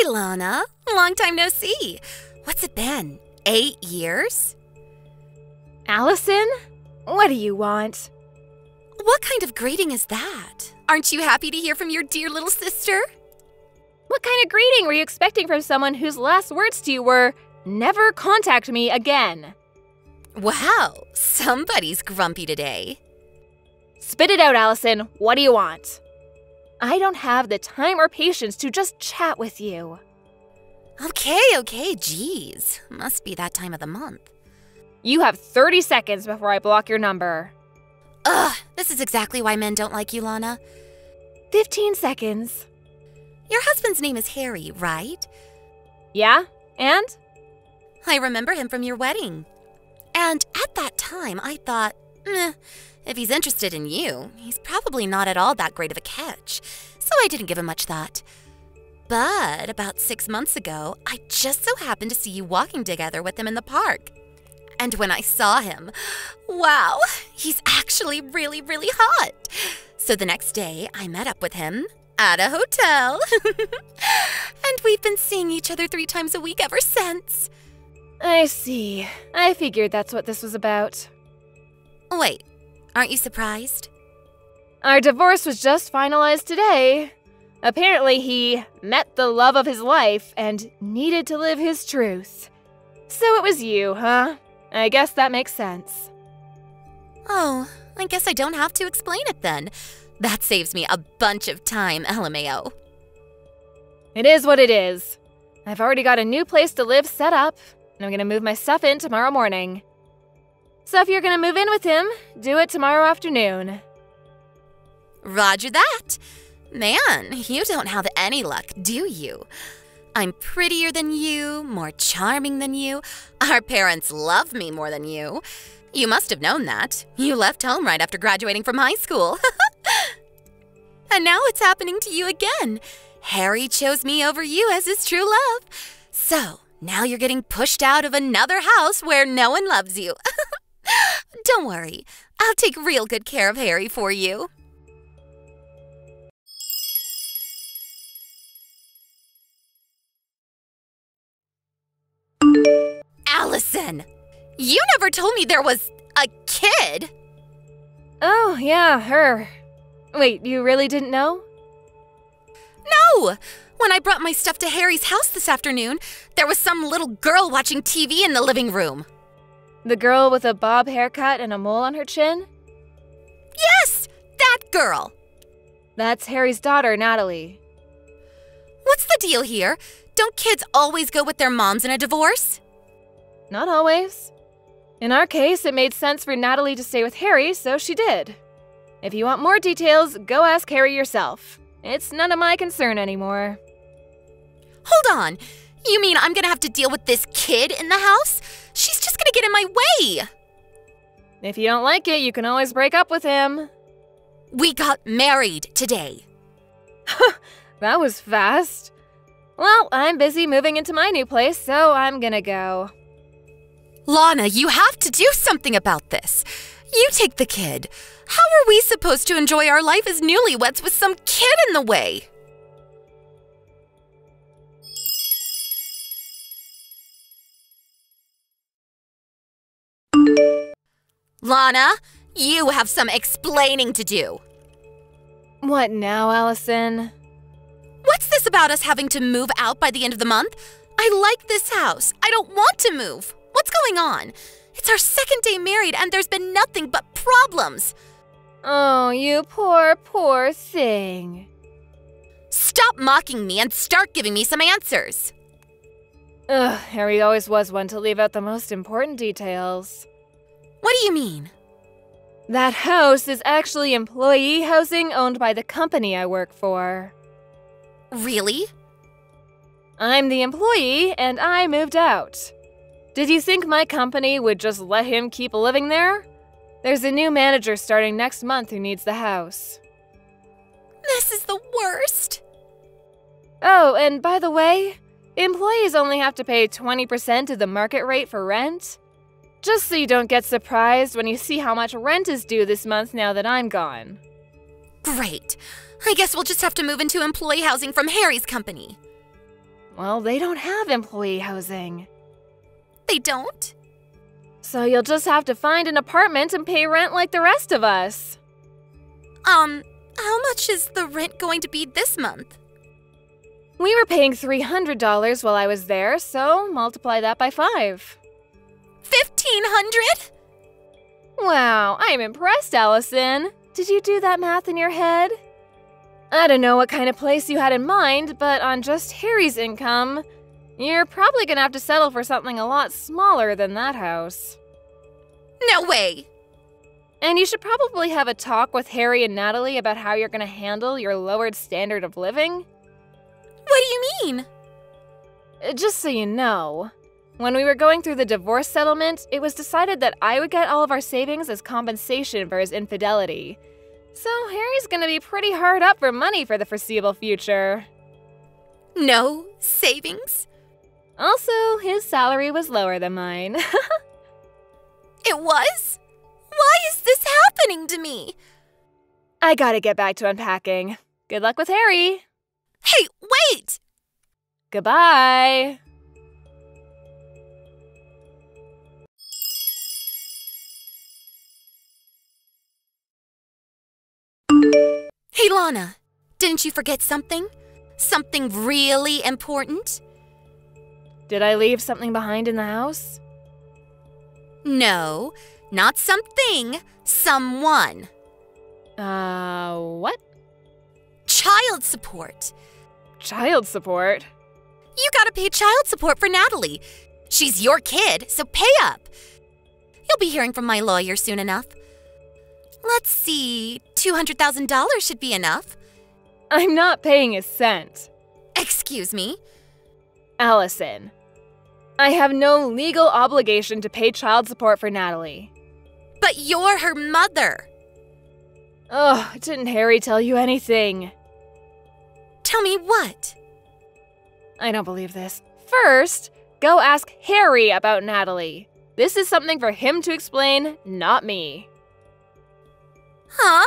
Hi, Lana. Long time no see. What's it been? 8 years? Allison? What do you want? What kind of greeting is that? Aren't you happy to hear from your dear little sister? What kind of greeting were you expecting from someone whose last words to you were, "Never contact me again"? Wow, somebody's grumpy today. Spit it out, Allison. What do you want? I don't have the time or patience to just chat with you. Okay, geez. Must be that time of the month. You have 30 seconds before I block your number. Ugh, this is exactly why men don't like you, Lana. 15 seconds. Your husband's name is Harry, right? Yeah? And? I remember him from your wedding. And at that time, I thought, if he's interested in you, he's probably not at all that great of a catch. So I didn't give him much thought. But about 6 months ago, I just so happened to see you walking together with him in the park. And when I saw him, wow, he's actually really, really hot. So the next day, I met up with him at a hotel. And we've been seeing each other 3 times a week ever since. I see. I figured that's what this was about. Wait, aren't you surprised? Our divorce was just finalized today. Apparently, he met the love of his life and needed to live his truth. So it was you, huh? I guess that makes sense. Oh, I guess I don't have to explain it then. That saves me a bunch of time, LMAO. It is what it is. I've already got a new place to live set up, and I'm gonna move my stuff in tomorrow morning. So if you're gonna move in with him, do it tomorrow afternoon. Roger that. Man, you don't have any luck, do you? I'm prettier than you, more charming than you. Our parents love me more than you. You must have known that. You left home right after graduating from high school. And now it's happening to you again. Harry chose me over you as his true love. So, now you're getting pushed out of another house where no one loves you. Don't worry, I'll take real good care of Harry for you. Allison, you never told me there was a kid. Oh, yeah, her. Wait, you really didn't know? No! When I brought my stuff to Harry's house this afternoon, there was some little girl watching TV in the living room. The girl with a bob haircut and a mole on her chin? Yes, that girl. That's Harry's daughter, Natalie. What's the deal here? Don't kids always go with their moms in a divorce? Not always. In our case, it made sense for Natalie to stay with Harry, so she did. If you want more details, go ask Harry yourself. It's none of my concern anymore. Hold on. You mean I'm gonna have to deal with this kid in the house? She's just gonna get in my way. If you don't like it, you can always break up with him. We got married today. That was fast. Well, I'm busy moving into my new place, so I'm gonna go. Lana, you have to do something about this. You take the kid. How are we supposed to enjoy our life as newlyweds with some kid in the way? Lana, you have some explaining to do. What now, Allison? What's this about us having to move out by the end of the month? I like this house. I don't want to move. What's going on? It's our second day married and there's been nothing but problems. Oh, you poor, poor thing. Stop mocking me and start giving me some answers. Ugh, Harry always was one to leave out the most important details. What do you mean? That house is actually employee housing owned by the company I work for. Really? I'm the employee, and I moved out. Did you think my company would just let him keep living there? There's a new manager starting next month who needs the house. This is the worst. Oh, and by the way, employees only have to pay 20% of the market rate for rent. Just so you don't get surprised when you see how much rent is due this month now that I'm gone. Great. I guess we'll just have to move into employee housing from Harry's company. Well, they don't have employee housing. They don't? So you'll just have to find an apartment and pay rent like the rest of us. How much is the rent going to be this month? We were paying $300 while I was there, so multiply that by 5. $1,500? Wow, I'm impressed, Allison. Did you do that math in your head? I don't know what kind of place you had in mind, but on just Harry's income, you're probably gonna have to settle for something a lot smaller than that house. No way! And you should probably have a talk with Harry and Natalie about how you're gonna handle your lowered standard of living. What do you mean? Just so you know, when we were going through the divorce settlement, it was decided that I would get all of our savings as compensation for his infidelity. So Harry's gonna be pretty hard up for money for the foreseeable future. No savings? Also, his salary was lower than mine. It was? Why is this happening to me? I gotta get back to unpacking. Good luck with Harry. Hey, wait! Goodbye. Hey, Lana, didn't you forget something? Something really important? Did I leave something behind in the house? No, not something, someone. What? Child support. Child support? You gotta pay child support for Natalie. She's your kid, so pay up. You'll be hearing from my lawyer soon enough. Let's see, $200,000 should be enough. I'm not paying a cent. Excuse me? Allison, I have no legal obligation to pay child support for Natalie. But you're her mother. Ugh, didn't Harry tell you anything? Tell me what? I don't believe this. First, go ask Harry about Natalie. This is something for him to explain, not me. Huh?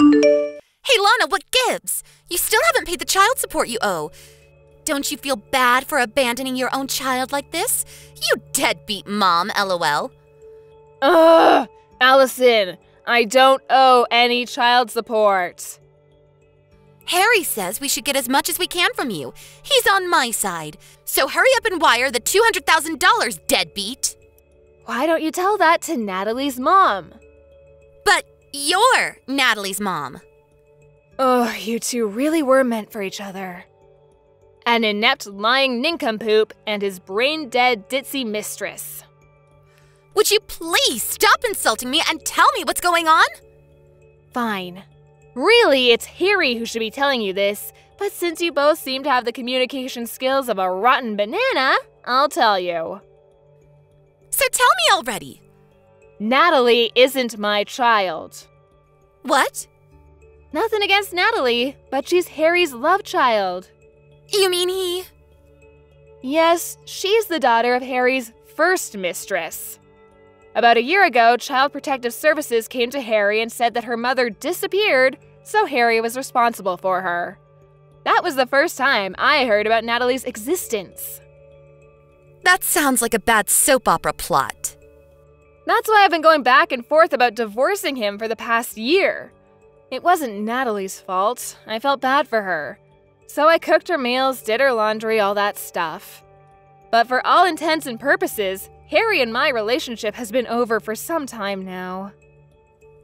Hey, Lana, what gives? You still haven't paid the child support you owe. Don't you feel bad for abandoning your own child like this? You deadbeat mom, LOL. Ugh! Allison, I don't owe any child support. Harry says we should get as much as we can from you. He's on my side. So hurry up and wire the $200,000, deadbeat. Why don't you tell that to Natalie's mom? But you're Natalie's mom. Oh, you two really were meant for each other. An inept lying nincompoop and his brain-dead ditzy mistress. Would you please stop insulting me and tell me what's going on? Fine. Really, it's Harry who should be telling you this, but since you both seem to have the communication skills of a rotten banana, I'll tell you. So tell me already. Natalie isn't my child. What? Nothing against Natalie, but she's Harry's love child. You mean he? Yes, she's the daughter of Harry's first mistress. About a year ago, Child Protective Services came to Harry and said that her mother disappeared, so Harry was responsible for her. That was the first time I heard about Natalie's existence. That sounds like a bad soap opera plot. That's why I've been going back and forth about divorcing him for the past year. It wasn't Natalie's fault. I felt bad for her. So I cooked her meals, did her laundry, all that stuff. But for all intents and purposes, Harry and my relationship has been over for some time now.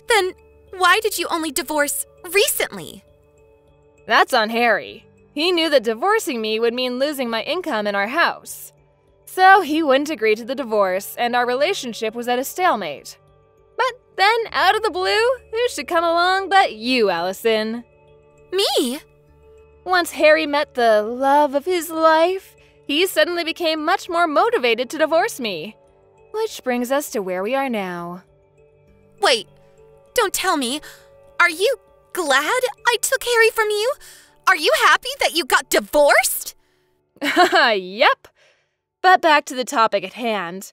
Then why did you only divorce recently? That's on Harry. He knew that divorcing me would mean losing my income in our house. So he wouldn't agree to the divorce, and our relationship was at a stalemate. But then, out of the blue, who should come along but you, Allison? Me? Once Harry met the love of his life, he suddenly became much more motivated to divorce me. Which brings us to where we are now. Wait, don't tell me. Are you glad I took Harry from you? Are you happy that you got divorced? Yep. But back to the topic at hand.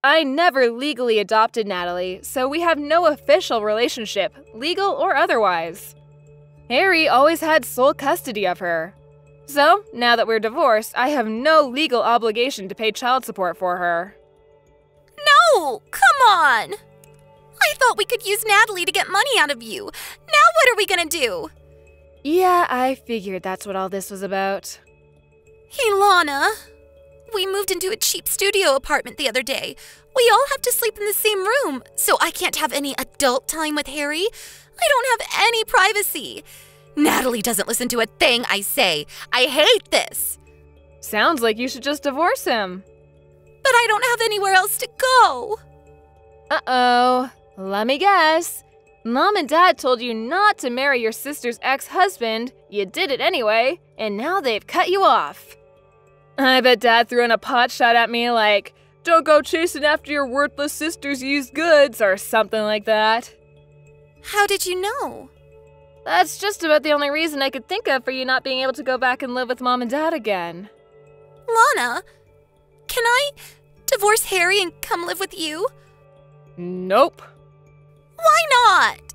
I never legally adopted Natalie, so we have no official relationship, legal or otherwise. Harry always had sole custody of her. So, now that we're divorced, I have no legal obligation to pay child support for her. No! Come on! I thought we could use Natalie to get money out of you. Now what are we gonna do? Yeah, I figured that's what all this was about. Hey, Lana. We moved into a cheap studio apartment the other day. We all have to sleep in the same room, so I can't have any adult time with Harry. I don't have any privacy. Natalie doesn't listen to a thing I say. I hate this. Sounds like you should just divorce him. But I don't have anywhere else to go. Uh-oh. Let me guess. Mom and Dad told you not to marry your sister's ex-husband. You did it anyway, and now they've cut you off. I bet Dad threw in a pot shot at me like, "Don't go chasing after your worthless sister's used goods," or something like that. How did you know? That's just about the only reason I could think of for you not being able to go back and live with Mom and Dad again. Lana, can I divorce Harry and come live with you? Nope. Why not?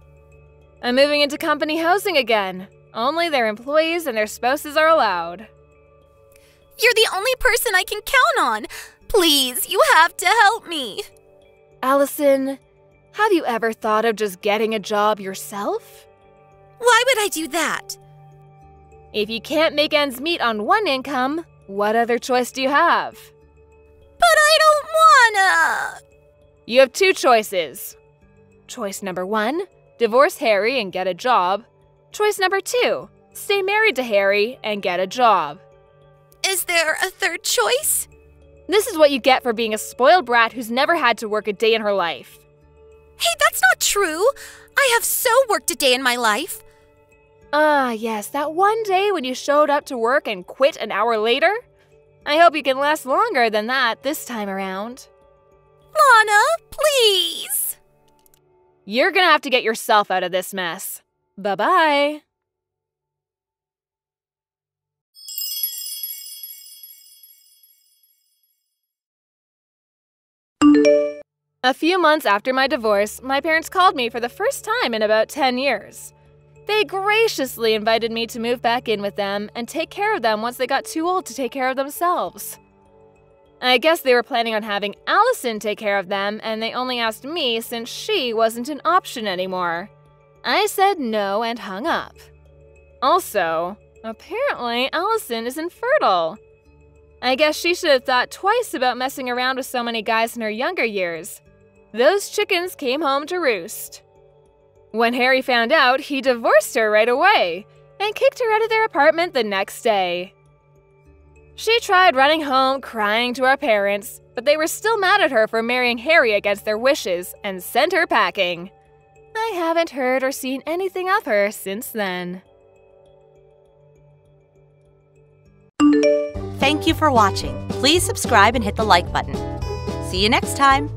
I'm moving into company housing again. Only their employees and their spouses are allowed. You're the only person I can count on. Please, you have to help me. Allison, have you ever thought of just getting a job yourself? Why would I do that? If you can't make ends meet on one income, what other choice do you have? But I don't wanna. You have two choices. Choice number 1, divorce Harry and get a job. Choice number 2, stay married to Harry and get a job. Is there a third choice? This is what you get for being a spoiled brat who's never had to work a day in her life. Hey, that's not true. I have so worked a day in my life. Ah, yes, that one day when you showed up to work and quit an hour later? I hope you can last longer than that this time around. Lana, please. You're gonna have to get yourself out of this mess. Bye-bye. A few months after my divorce, my parents called me for the first time in about 10 years. They graciously invited me to move back in with them and take care of them once they got too old to take care of themselves. I guess they were planning on having Allison take care of them, and they only asked me since she wasn't an option anymore. I said no and hung up. Also, apparently Allison is infertile. I guess she should have thought twice about messing around with so many guys in her younger years. Those chickens came home to roost. When Harry found out, he divorced her right away and kicked her out of their apartment the next day. She tried running home crying to our parents, but they were still mad at her for marrying Harry against their wishes and sent her packing. I haven't heard or seen anything of her since then. Thank you for watching. Please subscribe and hit the like button. See you next time.